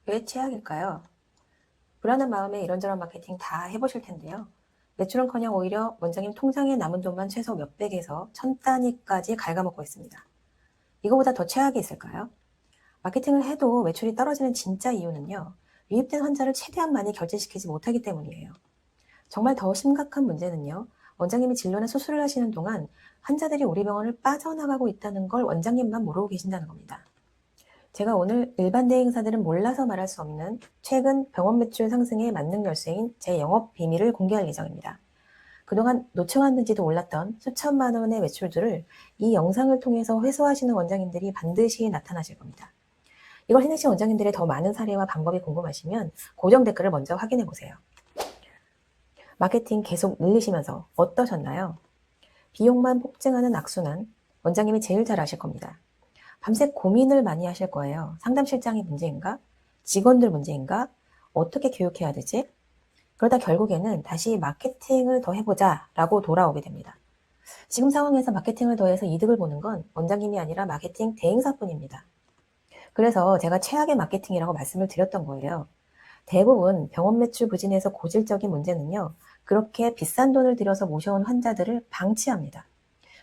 왜 최악일까요? 불안한 마음에 이런저런 마케팅 다 해보실 텐데요. 매출은커녕 오히려 원장님 통장에 남은 돈만 최소 몇백에서 천 단위까지 갉아먹고 있습니다. 이거보다 더 최악이 있을까요? 마케팅을 해도 매출이 떨어지는 진짜 이유는요. 유입된 환자를 최대한 많이 결제시키지 못하기 때문이에요. 정말 더 심각한 문제는요. 원장님이 진료나 수술을 하시는 동안 환자들이 우리 병원을 빠져나가고 있다는 걸 원장님만 모르고 계신다는 겁니다. 제가 오늘 일반 대행사들은 몰라서 말할 수 없는 최근 병원 매출 상승의 만능 열쇠인 제 영업 비밀을 공개할 예정입니다. 그동안 놓쳐왔는지도 몰랐던 수천만 원의 매출들을 이 영상을 통해서 회수하시는 원장님들이 반드시 나타나실 겁니다. 이걸 해내신 원장님들의 더 많은 사례와 방법이 궁금하시면 고정 댓글을 먼저 확인해 보세요. 마케팅 계속 늘리시면서 어떠셨나요? 비용만 폭증하는 악순환, 원장님이 제일 잘 아실 겁니다. 밤새 고민을 많이 하실 거예요. 상담실장이 문제인가? 직원들 문제인가? 어떻게 교육해야 되지? 그러다 결국에는 다시 마케팅을 더 해보자 라고 돌아오게 됩니다. 지금 상황에서 마케팅을 더해서 이득을 보는 건 원장님이 아니라 마케팅 대행사뿐입니다. 그래서 제가 최악의 마케팅이라고 말씀을 드렸던 거예요. 대부분 병원 매출 부진에서 고질적인 문제는요. 그렇게 비싼 돈을 들여서 모셔온 환자들을 방치합니다.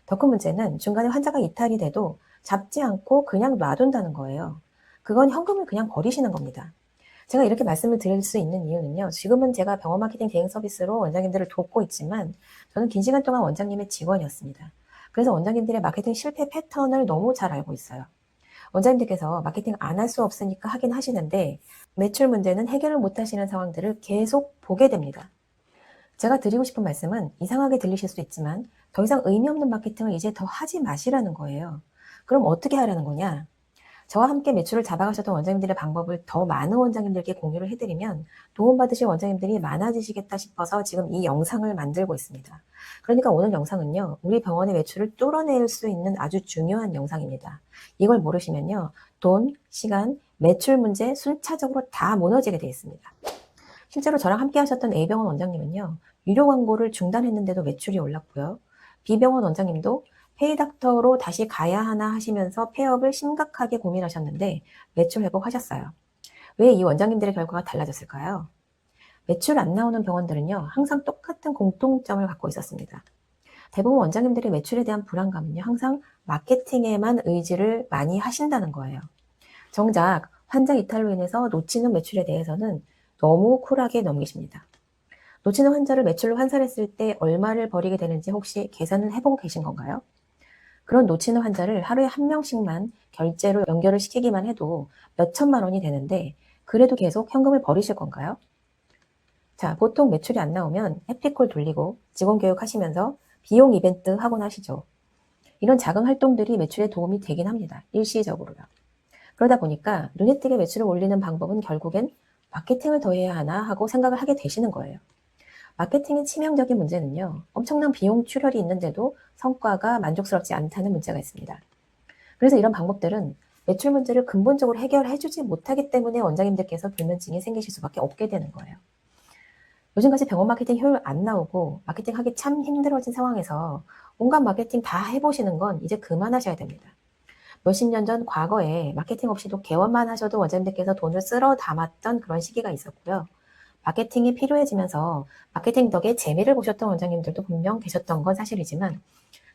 더 큰 문제는 중간에 환자가 이탈이 돼도 잡지 않고 그냥 놔둔다는 거예요. 그건 현금을 그냥 버리시는 겁니다. 제가 이렇게 말씀을 드릴 수 있는 이유는요. 지금은 제가 병원 마케팅 대행 서비스로 원장님들을 돕고 있지만 저는 긴 시간 동안 원장님의 직원이었습니다. 그래서 원장님들의 마케팅 실패 패턴을 너무 잘 알고 있어요. 원장님들께서 마케팅 안 할 수 없으니까 하긴 하시는데 매출 문제는 해결을 못 하시는 상황들을 계속 보게 됩니다. 제가 드리고 싶은 말씀은 이상하게 들리실 수 있지만 더 이상 의미 없는 마케팅을 이제 더 하지 마시라는 거예요. 그럼 어떻게 하라는 거냐? 저와 함께 매출을 잡아가셨던 원장님들의 방법을 더 많은 원장님들께 공유를 해드리면 도움받으실 원장님들이 많아지시겠다 싶어서 지금 이 영상을 만들고 있습니다. 그러니까 오늘 영상은요. 우리 병원의 매출을 뚫어낼 수 있는 아주 중요한 영상입니다. 이걸 모르시면요. 돈, 시간, 매출 문제 순차적으로 다 무너지게 되어 있습니다. 실제로 저랑 함께 하셨던 A병원 원장님은요. 유료 광고를 중단했는데도 매출이 올랐고요. B병원 원장님도 페이닥터로 다시 가야 하나 하시면서 폐업을 심각하게 고민하셨는데 매출 회복하셨어요. 왜 이 원장님들의 결과가 달라졌을까요? 매출 안 나오는 병원들은요. 항상 똑같은 공통점을 갖고 있었습니다. 대부분 원장님들의 매출에 대한 불안감은요. 항상 마케팅에만 의지를 많이 하신다는 거예요. 정작 환자 이탈로 인해서 놓치는 매출에 대해서는 너무 쿨하게 넘기십니다. 놓치는 환자를 매출로 환산했을 때 얼마를 벌이게 되는지 혹시 계산을 해보고 계신 건가요? 그런 놓치는 환자를 하루에 한 명씩만 결제로 연결을 시키기만 해도 몇 천만 원이 되는데 그래도 계속 현금을 버리실 건가요? 자, 보통 매출이 안 나오면 해피콜 돌리고 직원 교육하시면서 비용 이벤트 하곤 하시죠. 이런 작은 활동들이 매출에 도움이 되긴 합니다. 일시적으로요. 그러다 보니까 눈에 띄게 매출을 올리는 방법은 결국엔 마케팅을 더 해야 하나 하고 생각을 하게 되시는 거예요. 마케팅의 치명적인 문제는요. 엄청난 비용 출혈이 있는데도 성과가 만족스럽지 않다는 문제가 있습니다. 그래서 이런 방법들은 매출 문제를 근본적으로 해결해주지 못하기 때문에 원장님들께서 불면증이 생기실 수밖에 없게 되는 거예요. 요즘같이 병원 마케팅 효율 안 나오고 마케팅 하기 참 힘들어진 상황에서 온갖 마케팅 다 해보시는 건 이제 그만하셔야 됩니다. 몇십 년 전 과거에 마케팅 없이도 개원만 하셔도 원장님들께서 돈을 쓸어 담았던 그런 시기가 있었고요. 마케팅이 필요해지면서 마케팅 덕에 재미를 보셨던 원장님들도 분명 계셨던 건 사실이지만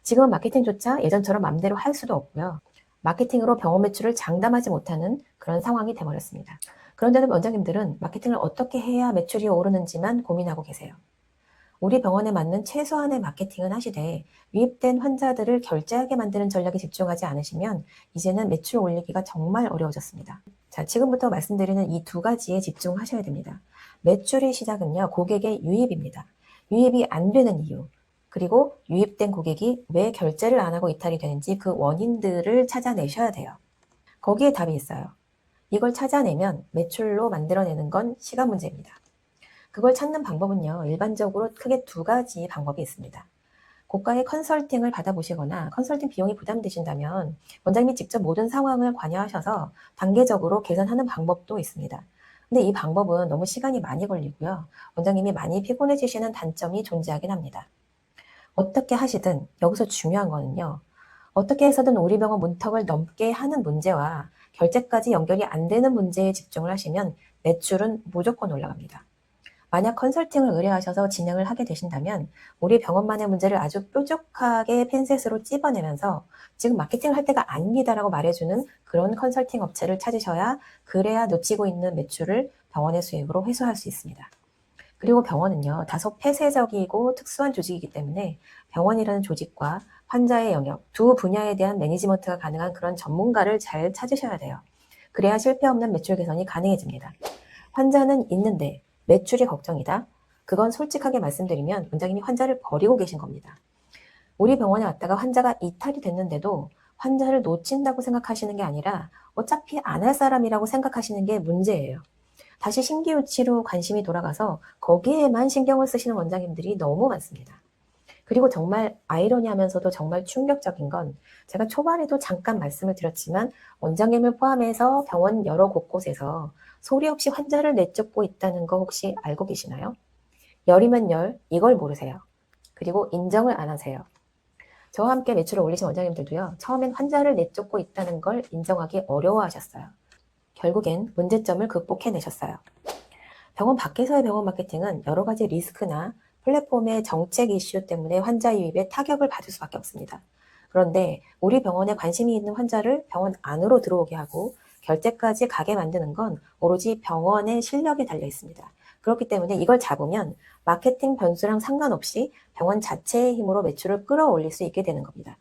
지금은 마케팅조차 예전처럼 맘대로 할 수도 없고요. 마케팅으로 병원 매출을 장담하지 못하는 그런 상황이 돼버렸습니다. 그런데도 원장님들은 마케팅을 어떻게 해야 매출이 오르는지만 고민하고 계세요. 우리 병원에 맞는 최소한의 마케팅은 하시되 유입된 환자들을 결제하게 만드는 전략에 집중하지 않으시면 이제는 매출 올리기가 정말 어려워졌습니다. 자, 지금부터 말씀드리는 이 두 가지에 집중하셔야 됩니다. 매출의 시작은요, 고객의 유입입니다. 유입이 안 되는 이유, 그리고 유입된 고객이 왜 결제를 안 하고 이탈이 되는지 그 원인들을 찾아내셔야 돼요. 거기에 답이 있어요. 이걸 찾아내면 매출로 만들어내는 건 시간 문제입니다. 그걸 찾는 방법은요, 일반적으로 크게 두 가지 방법이 있습니다. 고가의 컨설팅을 받아보시거나 컨설팅 비용이 부담되신다면 원장님이 직접 모든 상황을 관여하셔서 단계적으로 개선하는 방법도 있습니다. 근데 이 방법은 너무 시간이 많이 걸리고요. 원장님이 많이 피곤해지시는 단점이 존재하긴 합니다. 어떻게 하시든 여기서 중요한 거는요. 어떻게 해서든 우리 병원 문턱을 넘게 하는 문제와 결제까지 연결이 안 되는 문제에 집중을 하시면 매출은 무조건 올라갑니다. 만약 컨설팅을 의뢰하셔서 진행을 하게 되신다면 우리 병원만의 문제를 아주 뾰족하게 핀셋으로 찝어내면서 지금 마케팅을 할 때가 아닙니다라고 말해주는 그런 컨설팅 업체를 찾으셔야 그래야 놓치고 있는 매출을 병원의 수익으로 회수할 수 있습니다. 그리고 병원은요, 다소 폐쇄적이고 특수한 조직이기 때문에 병원이라는 조직과 환자의 영역 두 분야에 대한 매니지먼트가 가능한 그런 전문가를 잘 찾으셔야 돼요. 그래야 실패 없는 매출 개선이 가능해집니다. 환자는 있는데 매출이 걱정이다. 그건 솔직하게 말씀드리면 원장님이 환자를 버리고 계신 겁니다. 우리 병원에 왔다가 환자가 이탈이 됐는데도 환자를 놓친다고 생각하시는 게 아니라 어차피 안 할 사람이라고 생각하시는 게 문제예요. 다시 신규 치료 관심이 돌아가서 거기에만 신경을 쓰시는 원장님들이 너무 많습니다. 그리고 정말 아이러니하면서도 정말 충격적인 건 제가 초반에도 잠깐 말씀을 드렸지만 원장님을 포함해서 병원 여러 곳곳에서 소리 없이 환자를 내쫓고 있다는 거 혹시 알고 계시나요? 열이면 열, 이걸 모르세요. 그리고 인정을 안 하세요. 저와 함께 매출을 올리신 원장님들도요, 처음엔 환자를 내쫓고 있다는 걸 인정하기 어려워하셨어요. 결국엔 문제점을 극복해내셨어요. 병원 밖에서의 병원 마케팅은 여러 가지 리스크나 플랫폼의 정책 이슈 때문에 환자 유입에 타격을 받을 수밖에 없습니다. 그런데 우리 병원에 관심이 있는 환자를 병원 안으로 들어오게 하고 결제까지 가게 만드는 건 오로지 병원의 실력에 달려 있습니다. 그렇기 때문에 이걸 잡으면 마케팅 변수랑 상관없이 병원 자체의 힘으로 매출을 끌어올릴 수 있게 되는 겁니다.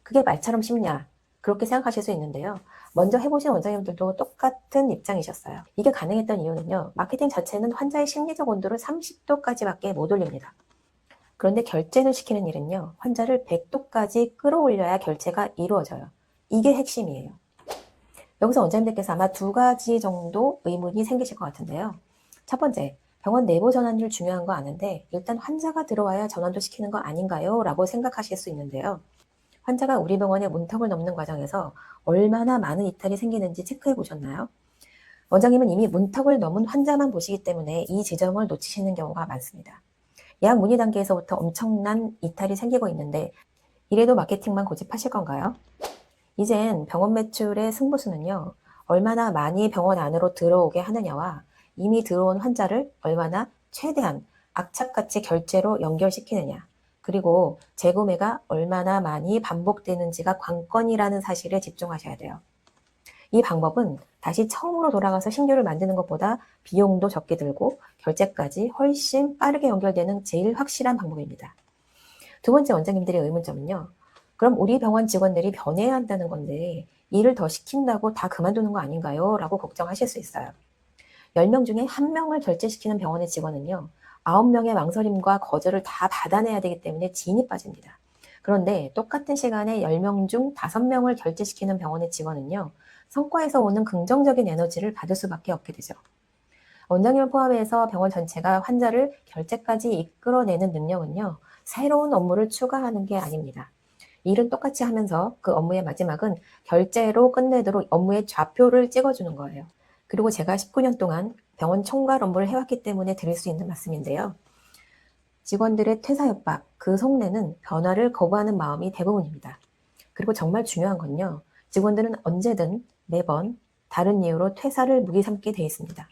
그게 말처럼 쉽냐? 그렇게 생각하실 수 있는데요. 먼저 해보신 원장님들도 똑같은 입장이셨어요. 이게 가능했던 이유는요. 마케팅 자체는 환자의 심리적 온도를 30도까지밖에 못 올립니다. 그런데 결제를 시키는 일은요. 환자를 100도까지 끌어올려야 결제가 이루어져요. 이게 핵심이에요. 여기서 원장님들께서 아마 두 가지 정도 의문이 생기실 것 같은데요. 첫 번째, 병원 내부 전환율 중요한 거 아는데 일단 환자가 들어와야 전환도 시키는 거 아닌가요? 라고 생각하실 수 있는데요. 환자가 우리 병원의 문턱을 넘는 과정에서 얼마나 많은 이탈이 생기는지 체크해 보셨나요? 원장님은 이미 문턱을 넘은 환자만 보시기 때문에 이 지점을 놓치시는 경우가 많습니다. 약 문의 단계에서부터 엄청난 이탈이 생기고 있는데 이래도 마케팅만 고집하실 건가요? 이젠 병원 매출의 승부수는요. 얼마나 많이 병원 안으로 들어오게 하느냐와 이미 들어온 환자를 얼마나 최대한 악착같이 결제로 연결시키느냐, 그리고 재구매가 얼마나 많이 반복되는지가 관건이라는 사실에 집중하셔야 돼요. 이 방법은 다시 처음으로 돌아가서 신규를 만드는 것보다 비용도 적게 들고 결제까지 훨씬 빠르게 연결되는 제일 확실한 방법입니다. 두 번째 원장님들의 의문점은요. 그럼 우리 병원 직원들이 변해야 한다는 건데 일을 더 시킨다고 다 그만두는 거 아닌가요? 라고 걱정하실 수 있어요. 10명 중에 1명을 결제시키는 병원의 직원은요. 9명의 망설임과 거절을 다 받아내야 되기 때문에 진이 빠집니다. 그런데 똑같은 시간에 10명 중 5명을 결제시키는 병원의 직원은요. 성과에서 오는 긍정적인 에너지를 받을 수밖에 없게 되죠. 원장님을 포함해서 병원 전체가 환자를 결제까지 이끌어내는 능력은요. 새로운 업무를 추가하는 게 아닙니다. 일은 똑같이 하면서 그 업무의 마지막은 결제로 끝내도록 업무의 좌표를 찍어주는 거예요. 그리고 제가 19년 동안 병원 총괄 업무를 해왔기 때문에 드릴 수 있는 말씀인데요. 직원들의 퇴사 협박, 그 속내는 변화를 거부하는 마음이 대부분입니다. 그리고 정말 중요한 건요. 직원들은 언제든 매번 다른 이유로 퇴사를 무기 삼게 돼 있습니다.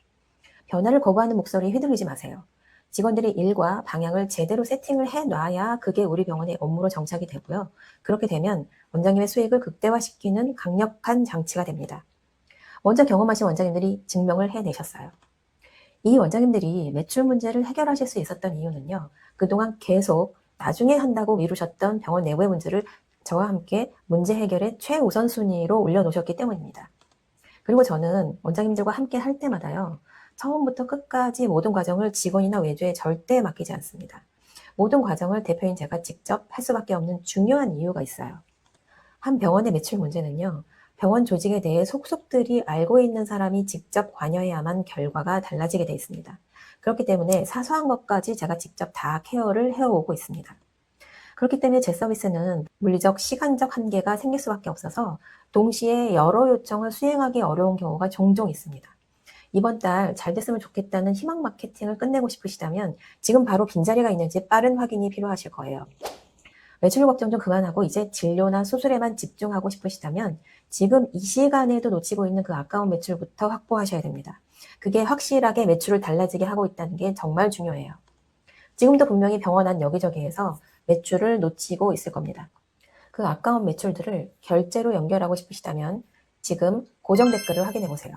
변화를 거부하는 목소리에 휘둘리지 마세요. 직원들이 일과 방향을 제대로 세팅을 해놔야 그게 우리 병원의 업무로 정착이 되고요. 그렇게 되면 원장님의 수익을 극대화시키는 강력한 장치가 됩니다. 먼저 경험하신 원장님들이 증명을 해내셨어요. 이 원장님들이 매출 문제를 해결하실 수 있었던 이유는요. 그동안 계속 나중에 한다고 미루셨던 병원 내부의 문제를 저와 함께 문제 해결의 최우선순위로 올려놓으셨기 때문입니다. 그리고 저는 원장님들과 함께 할 때마다요. 처음부터 끝까지 모든 과정을 직원이나 외주에 절대 맡기지 않습니다. 모든 과정을 대표인 제가 직접 할 수밖에 없는 중요한 이유가 있어요. 한 병원의 매출 문제는요. 병원 조직에 대해 속속들이 알고 있는 사람이 직접 관여해야만 결과가 달라지게 돼 있습니다. 그렇기 때문에 사소한 것까지 제가 직접 다 케어를 해오고 있습니다. 그렇기 때문에 제 서비스는 물리적, 시간적 한계가 생길 수밖에 없어서 동시에 여러 요청을 수행하기 어려운 경우가 종종 있습니다. 이번 달 잘 됐으면 좋겠다는 희망 마케팅을 끝내고 싶으시다면 지금 바로 빈자리가 있는지 빠른 확인이 필요하실 거예요. 매출 걱정 좀 그만하고 이제 진료나 수술에만 집중하고 싶으시다면 지금 이 시간에도 놓치고 있는 그 아까운 매출부터 확보하셔야 됩니다. 그게 확실하게 매출을 달라지게 하고 있다는 게 정말 중요해요. 지금도 분명히 병원 안 여기저기에서 매출을 놓치고 있을 겁니다. 그 아까운 매출들을 결제로 연결하고 싶으시다면 지금 고정 댓글을 확인해 보세요.